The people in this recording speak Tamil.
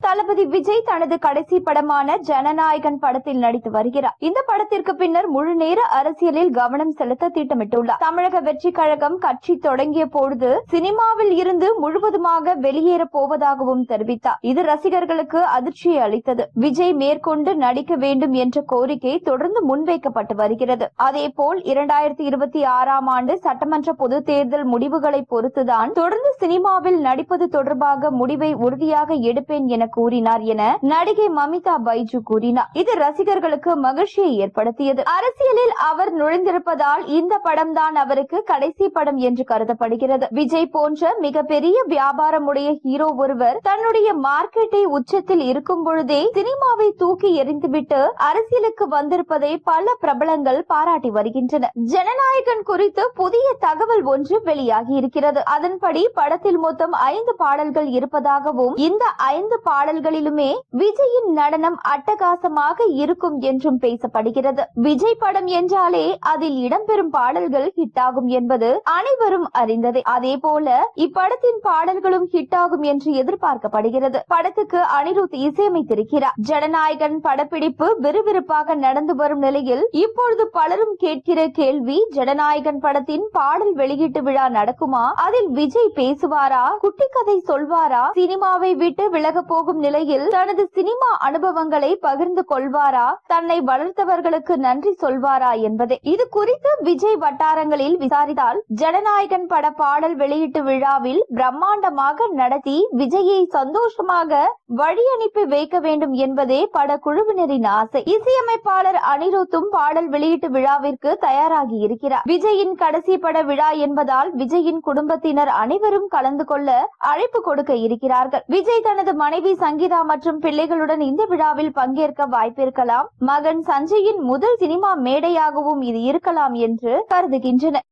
தளபதி விஜய் தனது கடைசி படமான ஜனநாயகன் படத்தில் நடித்து வருகிறார். இந்த படத்திற்கு பின்னர் முழு நேர அரசியலில் கவனம் செலுத்த திட்டமிட்டுள்ளார். தமிழக வெற்றி கழகம் கட்சி தொடங்கிய பொழுது சினிமாவில் இருந்து முழுவதுமாக வெளியேற போவதாகவும் தெரிவித்தார். இது ரசிகர்களுக்கு அதிர்ச்சியை அளித்தது. விஜய் மேற்கொண்டு நடிக்க வேண்டும் என்ற கோரிக்கை தொடர்ந்து முன்வைக்கப்பட்டு வருகிறது. அதேபோல் 2026ஆம் ஆண்டு சட்டமன்ற பொது தேர்தல் முடிவுகளை பொறுத்துதான் தொடர்ந்து சினிமாவில் நடிப்பது தொடர்பாக முடிவை உறுதியாக எடுப்பேன் என கூறினார் என நடிகை மமிதா பைஜு கூறினார். இது ரசிகர்களுக்கு மகிழ்ச்சியை ஏற்படுத்தியது. அரசியலில் அவர் நுழைந்திருப்பதால் இந்த படம் தான் அவருக்கு கடைசி படம் என்று கருதப்படுகிறது. விஜய் போன்ற மிகப்பெரிய வியாபாரமுடைய ஹீரோ ஒருவர் தன்னுடைய மார்க்கெட்டை உச்சத்தில் இருக்கும் பொழுதே சினிமாவை தூக்கி எறிந்துவிட்டு அரசியலுக்கு வந்திருப்பதை பல பிரபலங்கள் பாராட்டி வருகின்றனர். ஜனநாயகன் குறித்து புதிய தகவல் ஒன்று வெளியாகி இருக்கிறது. அதன்படி படத்தில் மொத்தம் 5 பாடல்கள் இருப்பதாகவும் இந்த 5 பாடல்களிலுமே விஜயின் நடனம் அட்டகாசமாக இருக்கும் என்றும் பேசப்படுகிறது. விஜய் படம் என்றாலே அதில் இடம்பெறும் பாடல்கள் ஹிட் ஆகும் என்பது அனைவரும் அறிந்ததே. அதே போல இப்படத்தின் பாடல்களும் ஹிட் ஆகும் என்று எதிர்பார்க்கப்படுகிறது. படத்துக்கு அனிருத் இசையமைத்திருக்கிறார். ஜனநாயகன் படப்பிடிப்பு விறுவிறுப்பாக நடந்து வரும் நிலையில் இப்பொழுது பலரும் கேட்கிற கேள்வி, ஜனநாயகன் படத்தின் பாடல் வெளியீட்டு விழா நடக்குமா? அதில் விஜய் பேசுவாரா? குட்டி கதை சொல்வாரா? சினிமாவை விட்டு விலக போகும் நிலையில் தனது சினிமா அனுபவங்களை பகிர்ந்து கொள்வாரா? தன்னை வளர்த்தவர்களுக்கு நன்றி சொல்வாரா என்பதே. இது குறித்து விஜய் வட்டாரங்களில் விசாரித்தால் ஜனநாயகன் பட பாடல் வெளியீட்டு விழாவில் பிரம்மாண்டமாக நடத்தி விஜயை சந்தோஷமாக வழி அனுப்பி வைக்க வேண்டும் என்பதே படக்குழுவினரின் ஆசை. இசையமைப்பாளர் அனிருத்தும் பாடல் வெளியீட்டு விழாவிற்கு தயாராகி இருக்கிறார். விஜயின் கடைசி பட விழா என்பதால் விஜயின் குடும்பத்தினர் அனைவரும் கலந்து கொள்ள அழைப்பு கொடுக்க இருக்கிறார்கள். விஜய் தனது மனைவி சங்கீதா மற்றும் பிள்ளைகளுடன் இந்த விழாவில் பங்கேற்க வாய்ப்பிருக்கலாம். மகன் சஞ்சயின் முதல் சினிமா மேடையாகவும் இது இருக்கலாம் என்று கருதுகின்றனர்.